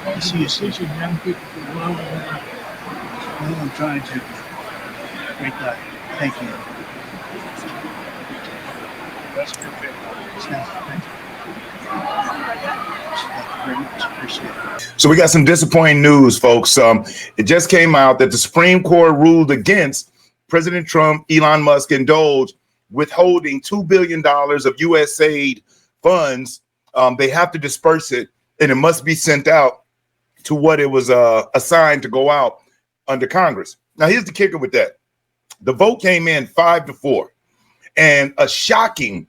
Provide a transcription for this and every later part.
I see you're teaching young people to love and I'm trying to. Great guy. Thank you. That's perfect. Thank you. Very much. Appreciate it. So we got some disappointing news, folks. It just came out that the Supreme Court ruled against President Trump, Elon Musk, and Doge withholding $2 billion of USAID funds. They have to disperse it, and it must be sent out to what it was assigned to go out under Congress. Now, here's the kicker with that. The vote came in 5-4, and a shocking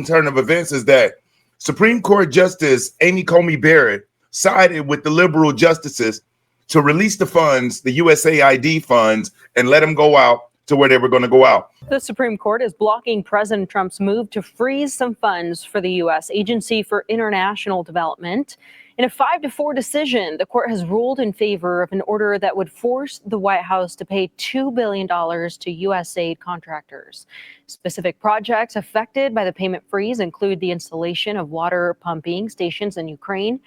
turn of events is that Supreme Court Justice Amy Coney Barrett sided with the liberal justices to release the funds, the USAID funds, and let them go out to where they were going to go out. The Supreme Court is blocking President Trump's move to freeze some funds for the U.S. Agency for International Development. In a 5-4 decision, the court has ruled in favor of an order that would force the White House to pay $2 billion to USAID contractors. Specific projects affected by the payment freeze include the installation of water pumping stations in Ukraine,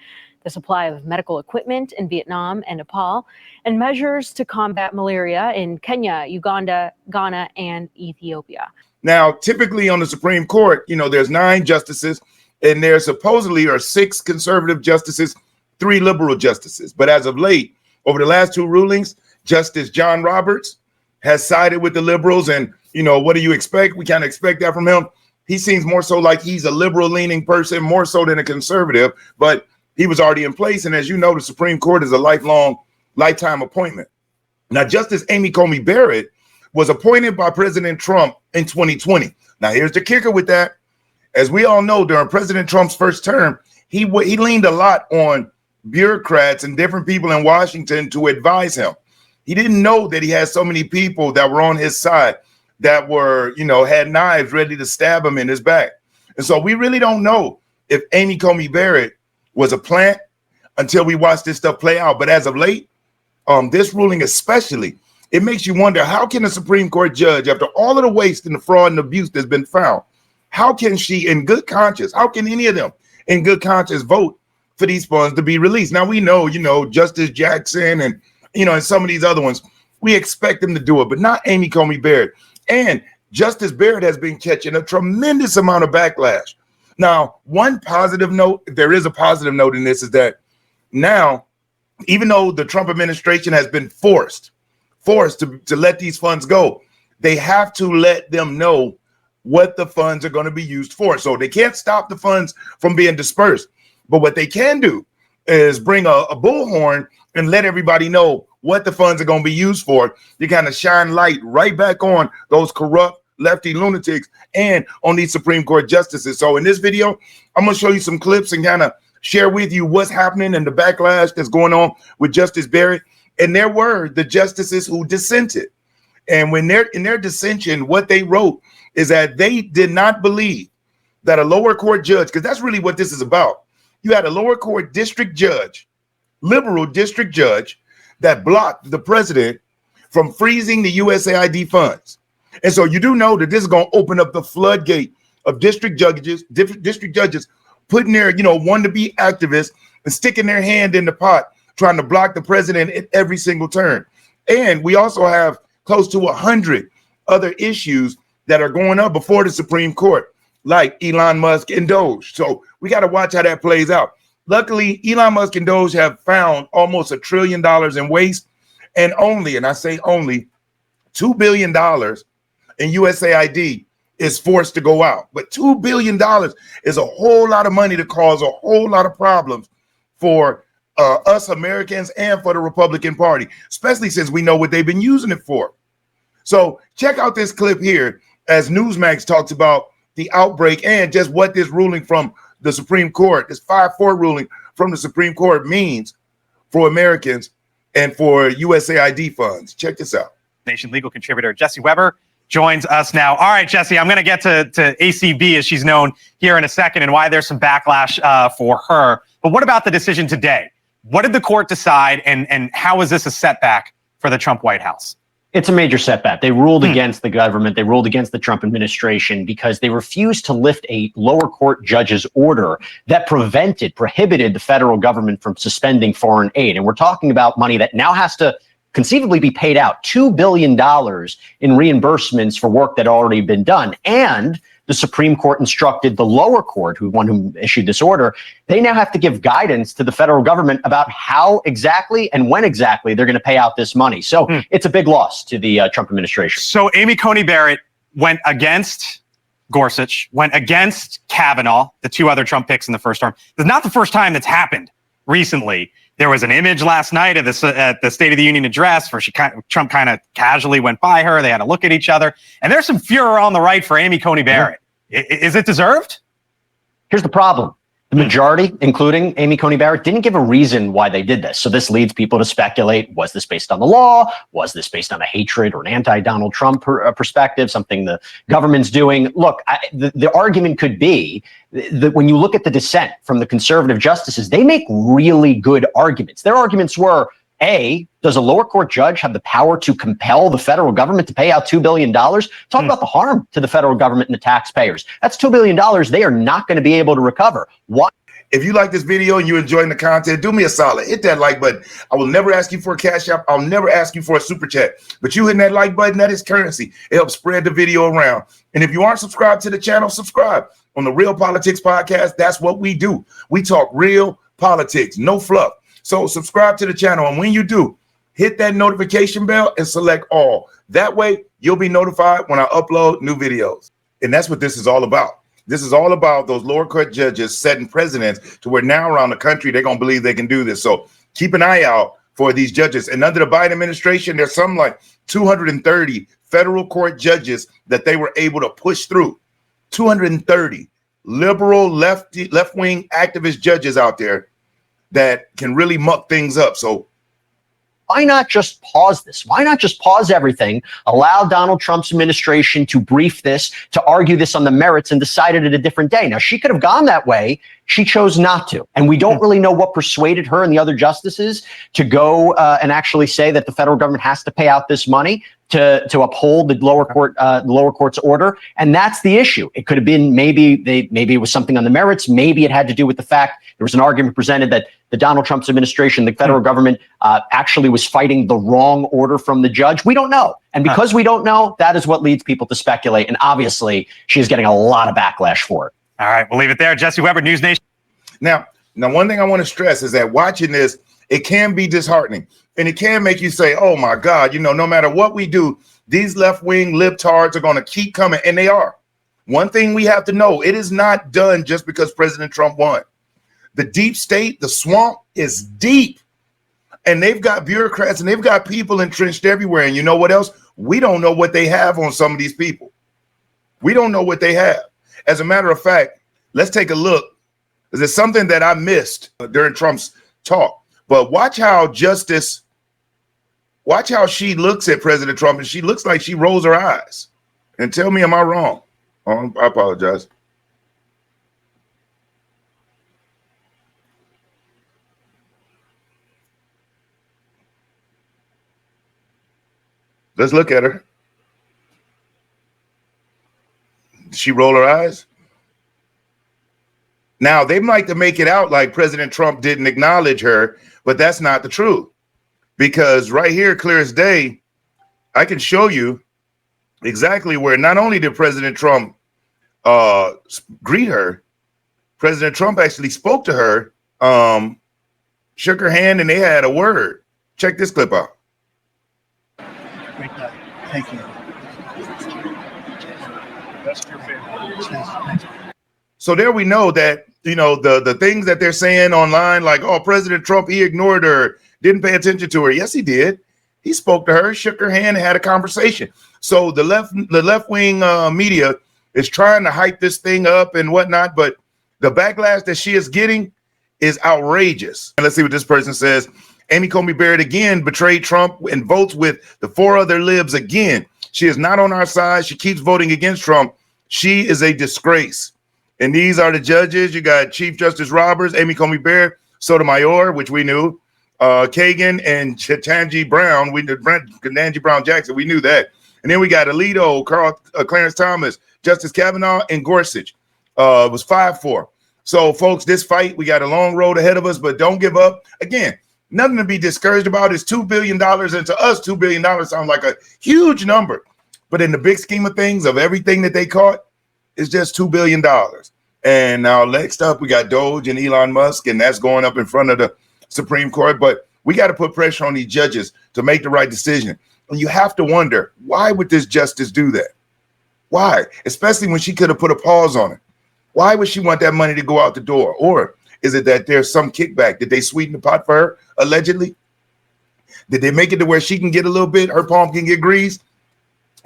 the supply of medical equipment in Vietnam and Nepal, and measures to combat malaria in Kenya, Uganda, Ghana, and Ethiopia. Now, typically on the Supreme Court, there's 9 justices, and there supposedly are 6 conservative justices, 3 liberal justices. But as of late, over the last 2 rulings, Justice John Roberts has sided with the liberals. And, what do you expect? We kind of expect that from him. He seems more so like he's a liberal-leaning person, more so than a conservative. But he was already in place. And as you know, the Supreme Court is a lifetime appointment. Now, Justice Amy Coney Barrett was appointed by President Trump in 2020. Now, here's the kicker with that. As we all know, during President Trump's first term, he leaned a lot on bureaucrats and different people in Washington to advise him. He didn't know that he had so many people that were on his side that were, had knives ready to stab him in his back. And so we really don't know if Amy Coney Barrett was a plant until we watch this stuff play out. But as of late, this ruling especially, it makes you wonder, how can a Supreme Court judge, after all of the waste and the fraud and abuse that's been found, how can she in good conscience, how can any of them in good conscience vote for these funds to be released? Now, we know, Justice Jackson and, and some of these other ones, we expect them to do it, but not Amy Coney Barrett. And Justice Barrett has been catching a tremendous amount of backlash. Now, one positive note, if there is a positive note in this, is that now, even though the Trump administration has been forced to let these funds go, they have to let them know what the funds are going to be used for. So they can't stop the funds from being dispersed. But what they can do is bring a bullhorn and let everybody know what the funds are going to be used for. You kind of shine light right back on those corrupt lefty lunatics and on these Supreme Court justices. So in this video, I'm going to show you some clips and kind of share with you what's happening and the backlash that's going on with Justice Barrett. And there were the justices who dissented. And when they're in their dissension, what they wrote is that they did not believe that a lower court judge, because that's really what this is about. You had a lower court district judge, liberal district judge, that blocked the president from freezing the USAID funds. And so you do know that this is going to open up the floodgate of district judges putting their, want to be activists and sticking their hand in the pot, trying to block the president at every single turn. And we also have close to 100 other issues that are going up before the Supreme Court, like Elon Musk and Doge. So we got to watch how that plays out. Luckily, Elon Musk and Doge have found almost $1 trillion in waste, and I say only, $2 billion in USAID is forced to go out. But $2 billion is a whole lot of money to cause a whole lot of problems for us Americans and for the Republican Party, especially since we know what they've been using it for. So check out this clip here as Newsmax talks about the outbreak and just what this ruling from the Supreme Court, this 5-4 ruling from the Supreme Court means for Americans and for USAID funds. Check this out. Nation legal contributor Jesse Weber joins us now. All right, Jesse, I'm going to get to ACB, as she's known, here in a second, and why there's some backlash for her. But what about the decision today? What did the court decide, and how is this a setback for the Trump White House? It's a major setback. They ruled against the government. They ruled against the Trump administration because they refused to lift a lower court judge's order that prohibited the federal government from suspending foreign aid. And we're talking about money that now has to conceivably be paid out, $2 billion in reimbursements for work that had already been done. And the Supreme Court instructed the lower court, who issued this order, they now have to give guidance to the federal government about how exactly and when exactly they're going to pay out this money. So it's a big loss to the Trump administration. So Amy Coney Barrett went against Gorsuch, went against Kavanaugh, the two other Trump picks in the first term. It's not the first time that's happened recently. There was an image last night at the State of the Union address where Trump kind of casually went by her. They had to look at each other. And there's some furor on the right for Amy Coney Barrett. Is it deserved? Here's the problem. The majority, including Amy Coney Barrett, didn't give a reason why they did this. So this leads people to speculate, was this based on the law? Was this based on a hatred or an anti-Donald Trump perspective, something the government's doing? Look, the argument could be that when you look at the dissent from the conservative justices, they make really good arguments. Their arguments were, A, does a lower court judge have the power to compel the federal government to pay out $2 billion? Talk about the harm to the federal government and the taxpayers. That's $2 billion they are not going to be able to recover. Why? If you like this video and you're enjoying the content, do me a solid. Hit that like button. I will never ask you for a cash app. I'll never ask you for a super chat. But you hitting that like button, that is currency. It helps spread the video around. And if you aren't subscribed to the channel, subscribe. On the Real Politics Podcast, that's what we do. We talk real politics, no fluff. So subscribe to the channel. And when you do, hit that notification bell and select all. That way, you'll be notified when I upload new videos. And that's what this is all about. This is all about those lower court judges setting precedents to where now around the country, they're going to believe they can do this. So keep an eye out for these judges. And under the Biden administration, there's something like 230 federal court judges that they were able to push through. 230 liberal, left-wing activist judges out there that can really muck things up. So why not just pause this? Why not just pause everything, allow Donald Trump's administration to brief this, to argue this on the merits, and decide it at a different day? Now, she could have gone that way. She chose not to. And we don't really know what persuaded her and the other justices to go and actually say that the federal government has to pay out this money to uphold the lower court's order. And that's the issue. It could have been maybe it was something on the merits. Maybe it had to do with the fact there was an argument presented that the Donald Trump's administration, the federal government, actually was fighting the wrong order from the judge. We don't know. And because we don't know, that is what leads people to speculate. And obviously, she is getting a lot of backlash for it. All right, we'll leave it there. Jesse Weber, News Nation. Now, one thing I want to stress is that watching this, it can be disheartening. And it can make you say, oh, my God, no matter what we do, these left-wing libtards are going to keep coming. And they are. One thing we have to know, it is not done just because President Trump won. The deep state, the swamp is deep. And they've got bureaucrats and they've got people entrenched everywhere. And you know what else? We don't know what they have on some of these people. We don't know what they have. As a matter of fact, let's take a look. There's something that I missed during Trump's talk. But watch how she looks at President Trump, and she looks like she rolls her eyes. And tell me, am I wrong? Oh, I apologize. Let's look at her. Did she roll her eyes? Now, they like to make it out like President Trump didn't acknowledge her, but that's not the truth. Because right here, clear as day, I can show you exactly where not only did President Trump greet her, President Trump actually spoke to her, shook her hand, and they had a word. Check this clip out. Great guy. Thank you. That's your favorite. So there we know that, the things that they're saying online, like, oh, President Trump, he ignored her, didn't pay attention to her. Yes, he did. He spoke to her, shook her hand, and had a conversation. So the left-wing media is trying to hype this thing up and whatnot, but the backlash that she is getting is outrageous. And let's see what this person says. Amy Coney Barrett again betrayed Trump and votes with the 4 other libs again. She is not on our side. She keeps voting against Trump. She is a disgrace. And these are the judges. You got Chief Justice Roberts, Amy Coney Barrett, Sotomayor, which we knew, Kagan and Ketanji Brown. Ketanji Brown Jackson. We knew that. And then we got Alito, Clarence Thomas, Justice Kavanaugh, and Gorsuch. It was 5-4. So, folks, this fight, we got a long road ahead of us, but don't give up. Again, nothing to be discouraged about. It's $2 billion, and to us, $2 billion sounds like a huge number. But in the big scheme of things, of everything that they caught, it's just $2 billion. And now next up, we got Doge and Elon Musk, and that's going up in front of the Supreme Court. But we got to put pressure on these judges to make the right decision. And you have to wonder, why would this justice do that? Why? Especially when she could have put a pause on it. Why would she want that money to go out the door? Or is it that there's some kickback? Did they sweeten the pot for her, allegedly? Did they make it to where she can get a little bit, her palm can get greased?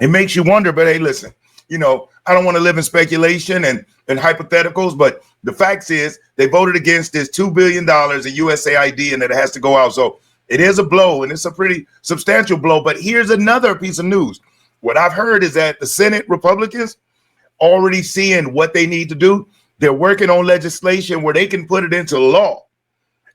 It makes you wonder, but hey, listen, you know, I don't want to live in speculation and hypotheticals, but the facts is they voted against this $2 billion in USAID and that it has to go out. So it is a blow, and it's a pretty substantial blow. But here's another piece of news. What I've heard is that the Senate Republicans already seeing what they need to do. They're working on legislation where they can put it into law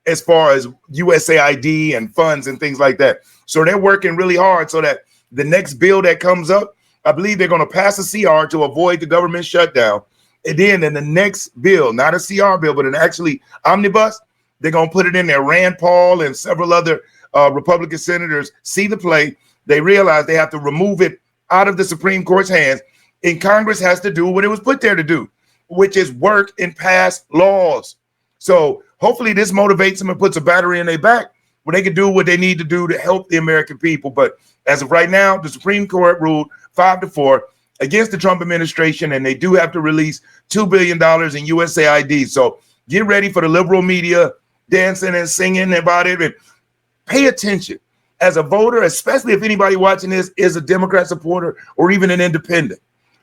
as far as USAID and funds and things like that. So they're working really hard so that the next bill that comes up, I believe they're going to pass a CR to avoid the government shutdown. And then in the next bill, not a CR bill, but an actually omnibus, they're going to put it in there. Rand Paul and several other Republican senators see the play. They realize they have to remove it out of the Supreme Court's hands. And Congress has to do what it was put there to do, which is work and pass laws. So hopefully this motivates them and puts a battery in their back where they can do what they need to do to help the American people. But as of right now, the Supreme Court ruled 5-4 against the Trump administration, and they do have to release $2 billion in USAID. So get ready for the liberal media dancing and singing about it, and pay attention. As a voter, especially if anybody watching this is a Democrat supporter or even an independent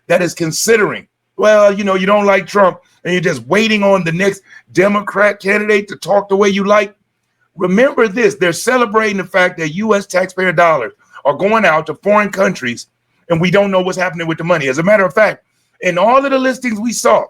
that is considering, well, you know, you don't like Trump and you're just waiting on the next Democrat candidate to talk the way you like. Remember this, they're celebrating the fact that U.S. taxpayer dollars are going out to foreign countries and we don't know what's happening with the money. As a matter of fact, in all of the listings we saw,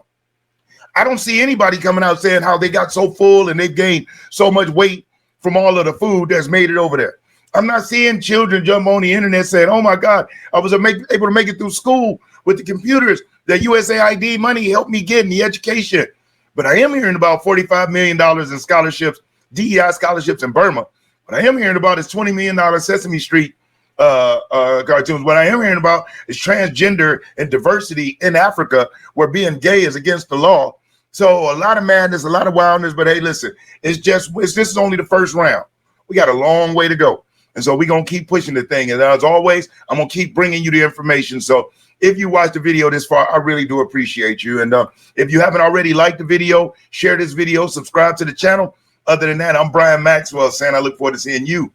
I don't see anybody coming out saying how they got so full and they've gained so much weight from all of the food that's made it over there. I'm not seeing children jump on the internet saying, oh my God, I was able to make it through school with the computers that USAID money helped me get in the education. But I am hearing about $45 million in scholarships, DEI scholarships in Burma. What I am hearing about is $20 million Sesame Street cartoons. What I am hearing about is transgender and diversity in Africa, where being gay is against the law. So a lot of madness, a lot of wildness, but hey, listen, this is only the first round. We got a long way to go. And so we're going to keep pushing the thing. And as always, I'm going to keep bringing you the information. So if you watched the video this far, I really do appreciate you. And if you haven't already liked the video, share this video, subscribe to the channel. Other than that, I'm Brian Maxwell saying I look forward to seeing you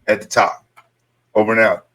at the top. Over and out.